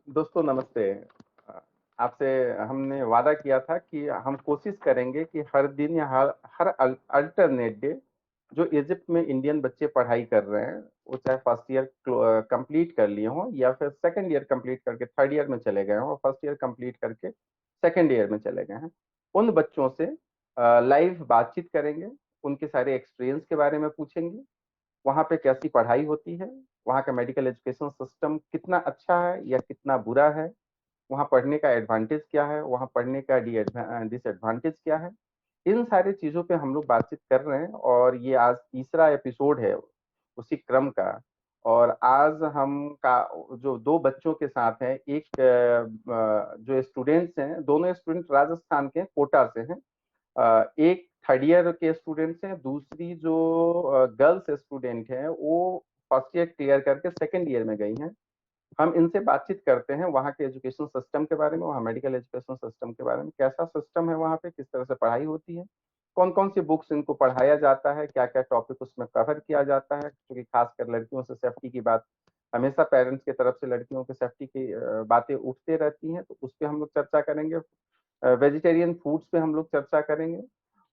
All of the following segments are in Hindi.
दोस्तों नमस्ते। अ, आपसे हमने वादा किया था कि हम कोशिश करेंगे कि हर दिन या हर हर अल्टरनेट डे जो इजिप्ट में इंडियन बच्चे पढ़ाई कर रहे हैं, वो चाहे फर्स्ट ईयर कंप्लीट कर लिए हों या फिर सेकंड ईयर कंप्लीट करके थर्ड ईयर में चले गए हों और फर्स्ट ईयर कंप्लीट करके सेकंड ईयर में चले गए हैं, उन बच्चों से लाइव बातचीत करेंगे, उनके सारे एक्सपीरियंस के बारे में पूछेंगे, वहाँ पे कैसी पढ़ाई होती है, वहाँ का मेडिकल एजुकेशन सिस्टम कितना अच्छा है या कितना बुरा है, वहाँ पढ़ने का एडवांटेज क्या है, वहाँ पढ़ने का डिसएडवांटेज क्या है। इन सारी चीजों पे हम लोग बातचीत कर रहे हैं और ये आज तीसरा एपिसोड है उसी क्रम का। और आज हम का जो दो बच्चों के साथ हैं, एक जो स्टूडेंट्स हैं, दोनों स्टूडेंट राजस्थान के कोटा से हैं। एक थर्ड ईयर के स्टूडेंट्स हैं, दूसरी जो गर्ल्स स्टूडेंट हैं वो फर्स्ट ईयर क्लियर करके सेकेंड ईयर में गई हैं। हम इनसे बातचीत करते हैं वहाँ के एजुकेशन सिस्टम के बारे में, वहाँ मेडिकल एजुकेशन सिस्टम के बारे में, कैसा सिस्टम है वहाँ पे, किस तरह से पढ़ाई होती है, कौन कौन सी बुक्स इनको पढ़ाया जाता है, क्या क्या टॉपिक उसमें कवर किया जाता है, क्योंकि खासकर लड़कियों से सेफ्टी की बात हमेशा पेरेंट्स की तरफ से लड़कियों की सेफ्टी की बातें उठते रहती हैं, तो उस पर हम लोग चर्चा करेंगे। वेजिटेरियन फूड्स पे हम लोग चर्चा करेंगे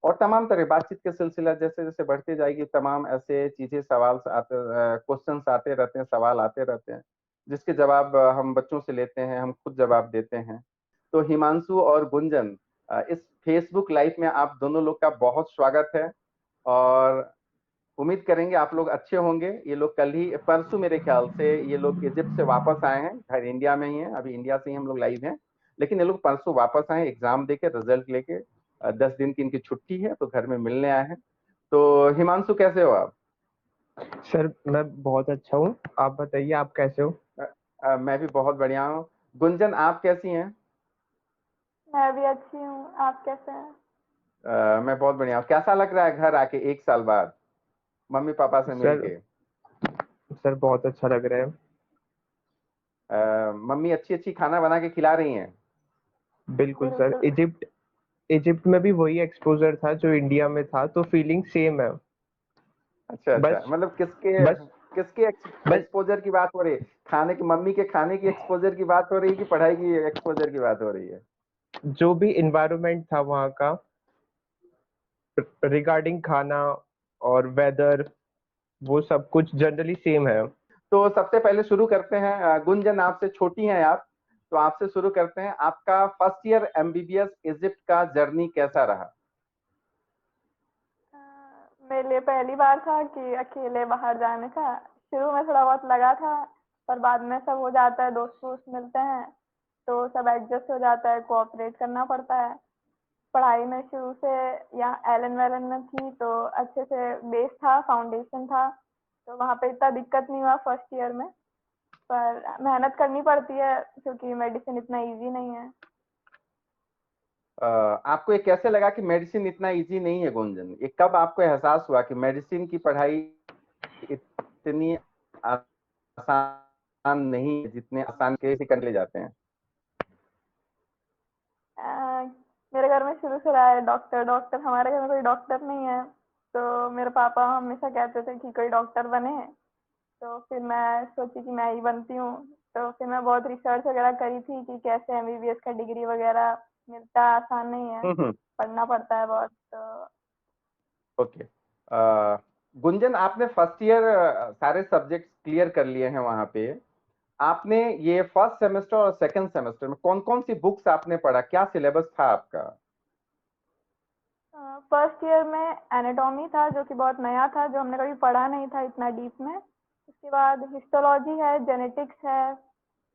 और तमाम तरह बातचीत के सिलसिला जैसे जैसे बढ़ते जाएगी, तमाम ऐसे चीजें सवाल आते, क्वेश्चंस आते रहते हैं, सवाल आते रहते हैं, जिसके जवाब हम बच्चों से लेते हैं, हम खुद जवाब देते हैं। तो हिमांशु और गुंजन, इस फेसबुक लाइव में आप दोनों लोग का बहुत स्वागत है और उम्मीद करेंगे आप लोग अच्छे होंगे। ये लोग कल ही परसों मेरे ख्याल से ये लोग इजिप्ट से वापस आए हैं, घर इंडिया में ही हैं, अभी इंडिया से ही हम लोग लाइव हैं, लेकिन ये लोग परसों वापस आए एग्जाम देके रिजल्ट लेके। 10 दिन की इनकी छुट्टी है तो घर में मिलने आए हैं। तो हिमांशु कैसे हो आप? सर मैं बहुत अच्छा हूँ। आप बताइए, आप कैसे हो? मैं भी बहुत बढ़िया हूँ। गुंजन आप कैसी हैं? मैं भी अच्छी हूँ। आप कैसे हैं? मैं बहुत बढ़िया हूँ। कैसा लग रहा है घर आके 1 साल बाद मम्मी पापा से सर मिलके? सर बहुत अच्छा लग रहा है। मम्मी अच्छी अच्छी खाना बना के खिला रही हैं? बिल्कुल सर। बिल्कुल। इजिप्ट इजिप्ट में भी वही एक्सपोजर था जो इंडिया में था, तो फीलिंग सेम है। अच्छा अच्छा, बस मतलब किसके बस किसके बस एक्सपोजर की बात हो रही है? खाने की, मम्मी के खाने की एक्सपोजर की बात हो रही है कि पढ़ाई की एक्सपोजर की बात हो रही है? जो भी इन्वायरमेंट था वहाँ का, रिगार्डिंग खाना और वेदर, वो सब कुछ जनरली सेम है। तो सबसे पहले शुरू करते हैं, गुंजन आपसे छोटी हैं आप, तो आपसे शुरू करते हैं, आपका फर्स्ट ईयर एमबीबीएस इजिप्ट का जर्नी कैसा रहा? अ, मेरे लिए पहली बार था कि अकेले बाहर जाने का। शुरू में थोड़ा बहुत लगा था, पर बाद में सब हो जाता है, दोस्त वोस्त मिलते हैं तो सब एडजस्ट हो जाता है, कोऑपरेट करना पड़ता है। पढ़ाई में शुरू से यहाँ एलन वेलन में थी तो अच्छे से बेस था, फाउंडेशन था, तो वहाँ पे इतना दिक्कत नहीं हुआ फर्स्ट ईयर में। पर मेहनत करनी पड़ती है क्योंकि मेडिसिन इतना इजी नहीं है। आपको ये कैसे लगा कि मेडिसिन इतना इजी नहीं है गुंजन? ये कब आपको एहसास हुआ कि मेडिसिन की पढ़ाई इतनी आसान नहीं है जितने आसान के से कर ले जाते हैं? अ, मेरे घर में शुरू से रहा है डॉक्टर डॉक्टर, हमारे घर में कोई डॉक्टर नहीं है, तो मेरे पापा हमेशा कहते थे कि कोई डॉक्टर बने। तो फिर मैं सोची कि मैं ही बनती हूँ। तो फिर मैं बहुत रिसर्च वगैरह करी थी कि कैसे एमबीबीएस का डिग्री वगैरह मिलता है, आसान नहीं है, हम्म। पढ़ना पड़ता है बहुत। तो ओके। गुंजन आपने फर्स्ट ईयर सारे सब्जेक्ट्स क्लियर कर लिए हैं वहां पे। आपने ये फर्स्ट सेमेस्टर और सेकंड सेमेस्टर में कौन कौन सी बुक्स आपने पढ़ा, क्या सिलेबस था आपका? फर्स्ट ईयर में एनाटॉमी था जो कि बहुत नया था, जो हमने कभी पढ़ा नहीं था इतना डीप में। उसके बाद हिस्टोलॉजी है, जेनेटिक्स है,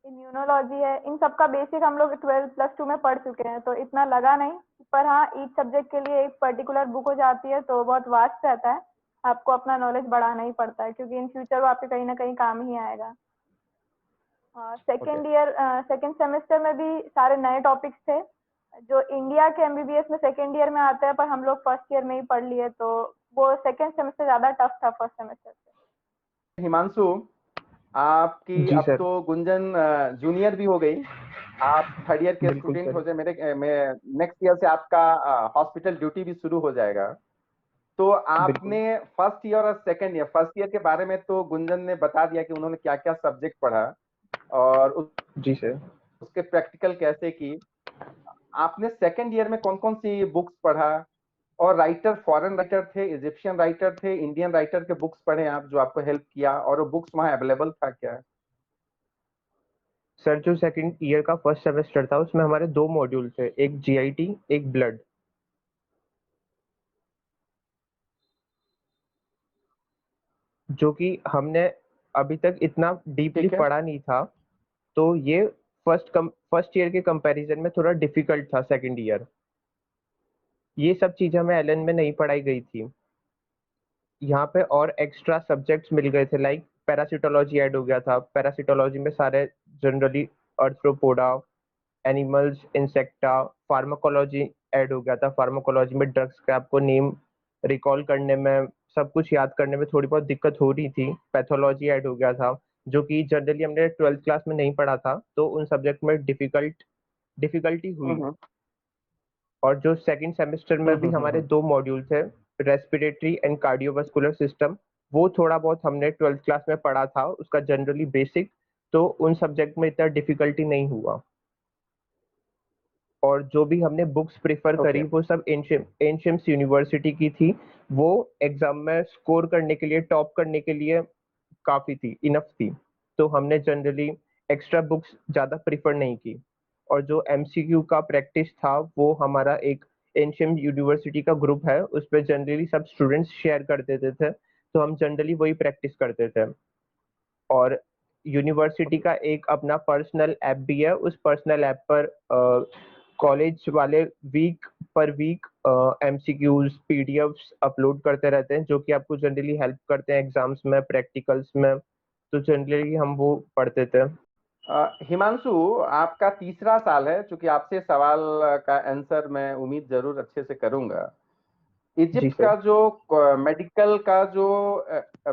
इम्यूनोलॉजी है। इन सब का बेसिक हम लोग 12+2 में पढ़ चुके हैं तो इतना लगा नहीं। पर हाँ, ईच सब्जेक्ट के लिए एक पर्टिकुलर बुक हो जाती है तो बहुत वास्ट रहता है। आपको अपना नॉलेज बढ़ाना ही पड़ता है क्योंकि इन फ्यूचर वो आपके कहीं ना कहीं काम ही आएगा। ओके। सेकेंड सेमेस्टर में भी सारे नए टॉपिक्स थे जो इंडिया के एमबीबीएस में सेकेंड ईयर में आते हैं, पर हम लोग फर्स्ट ईयर में ही पढ़ लिए, तो वो सेकेंड सेमेस्टर ज्यादा टफ था फर्स्ट सेमेस्टर से। हिमांशु, आपकी जी अब सर। तो गुंजन जूनियर भी हो गई, आप थर्ड ईयर के बिल्कुल स्टूडेंट सर। हो जाए, मेरे में नेक्स्ट ईयर से आपका हॉस्पिटल ड्यूटी भी शुरू हो जाएगा। तो बिल्कुल। आपने फर्स्ट ईयर और सेकंड ईयर, फर्स्ट ईयर के बारे में तो गुंजन ने बता दिया कि उन्होंने क्या क्या सब्जेक्ट पढ़ा। और जी सर। उसके प्रैक्टिकल कैसे की, आपने सेकंड ईयर में कौन कौन सी बुक्स पढ़ा, और राइटर फॉरेन राइटर थे, इजिप्शियन राइटर थे, इंडियन राइटर के बुक्स पढ़े आप जो आपको हेल्प किया, और वो बुक्स वहां अवेलेबल था क्या? सर जो सेकंड ईयर का फर्स्ट सेमेस्टर था उसमें हमारे 2 मॉड्यूल थे, एक जीआईटी एक ब्लड, जो कि हमने अभी तक इतना डीपली ठीक है। पढ़ा नहीं था, तो ये फर्स्ट ईयर के कंपैरिजन में थोड़ा डिफिकल्ट था सेकंड ईयर। ये सब चीजें हमें एलएन में नहीं पढ़ाई गई थी। यहाँ पे और एक्स्ट्रा सब्जेक्ट्स मिल गए थे, लाइक पैरासिटोलॉजी ऐड हो गया था। पैरासिटोलॉजी में सारे generally Arthropoda, animals, insecta, pharmacology add हो गया था। फार्माकोलॉजी में ड्रग्स का आपको नेम रिकॉल करने में, सब कुछ याद करने में थोड़ी बहुत दिक्कत हो रही थी। पैथोलॉजी ऐड हो गया था, जो कि जनरली हमने 12th क्लास में नहीं पढ़ा था, तो उन सब्जेक्ट में डिफिकल्टी हुई। हम्म और जो सेकंड सेमेस्टर में भी हमारे हम्म। 2 मॉड्यूल थे, रेस्पिरेटरी एंड कार्डियोवास्कुलर सिस्टम, वो थोड़ा बहुत हमने 12th क्लास में पढ़ा था, उसका जनरली बेसिक, तो उन सब्जेक्ट में इतना डिफिकल्टी नहीं हुआ। और जो भी हमने बुक्स प्रेफर ओके। करी वो सब एंशियम्स यूनिवर्सिटी की थी। वो एग्जाम में स्कोर करने के लिए, टॉप करने के लिए काफी थी, इनफ थी। तो हमने जनरली एक्स्ट्रा बुक्स ज्यादा प्रेफर नहीं की। और जो एमसीक्यू का प्रैक्टिस था वो हमारा एक एंशियम यूनिवर्सिटी का ग्रुप है, उस पर जनरली सब स्टूडेंट्स शेयर कर देते थे, तो हम जनरली वही प्रैक्टिस करते थे। और यूनिवर्सिटी का एक अपना पर्सनल ऐप भी है, उस पर्सनल ऐप पर कॉलेज वाले वीक पर वीक एमसीक्यूज पीडीएफ्स अपलोड करते रहते हैं, जो कि आपको जनरली हेल्प करते हैं एग्जाम्स में, प्रैक्टिकल्स में। तो जनरली हम वो पढ़ते थे। हिमांशु, आपका तीसरा साल है, चूंकि आपसे सवाल का आंसर मैं उम्मीद जरूर अच्छे से करूंगा। जी इजिप्ट सर। का जो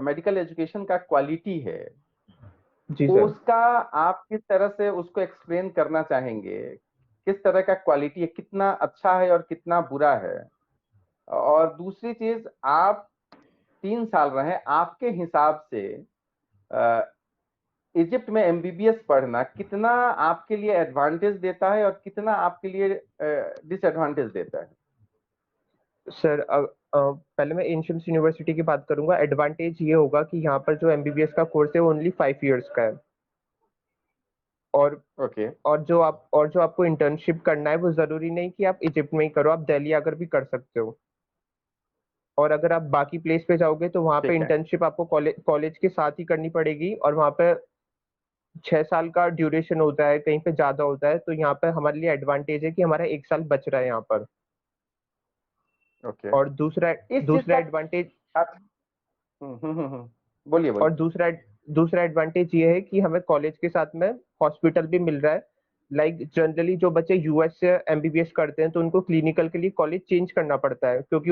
मेडिकल एजुकेशन का क्वालिटी है, जी सर। उसका आप किस तरह से उसको एक्सप्लेन करना चाहेंगे? किस तरह का क्वालिटी है, कितना अच्छा है और कितना बुरा है? और दूसरी चीज, आप 3 साल रहे, आपके हिसाब से इजिप्ट में एमबीबीएस पढ़ना कितना आपके लिए एडवांटेज देता है और कितना आपके लिए डिसएडवांटेज देता है? सर पहले मैं एंशियम्स यूनिवर्सिटी की बात करूंगा। एडवांटेज ये होगा कि यहाँ पर जो एमबीबीएस का कोर्स है वो ओनली 5 इयर्स का है। और ओके। जो आपको इंटर्नशिप करना है वो जरूरी नहीं कि आप इजिप्ट में ही करो, आप दिल्ली आकर भी कर सकते हो। और अगर आप बाकी प्लेस पे जाओगे तो वहाँ पे ठीक है। इंटर्नशिप आपको कॉलेज के साथ ही करनी पड़ेगी, और वहाँ पे 6 साल का ड्यूरेशन होता है, कहीं पे ज्यादा होता है। तो यहाँ पे हमारे लिए एडवांटेज है कि हमारा 1 साल बच रहा है यहाँ पर। ओके। और दूसरा इस चीज दूसरा का एडवांटेज आप बोलिए और बोलिए। दूसरा एडवांटेज ये है कि हमें कॉलेज के साथ में हॉस्पिटल भी मिल रहा है। लाइक जनरली जो बच्चे यूएस से एमबीबीएस करते हैं तो उनको क्लिनिकल के लिए कॉलेज चेंज करना पड़ता है, क्योंकि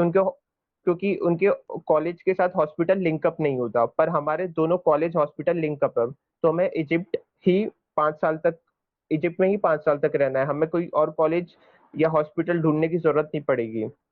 उनके कॉलेज के साथ हॉस्पिटल लिंकअप नहीं होता। पर हमारे दोनों कॉलेज हॉस्पिटल लिंकअप है, तो हमें ही 5 साल तक इजिप्ट में ही 5 साल तक रहना है, हमें कोई और कॉलेज या हॉस्पिटल ढूंढने की जरूरत नहीं पड़ेगी।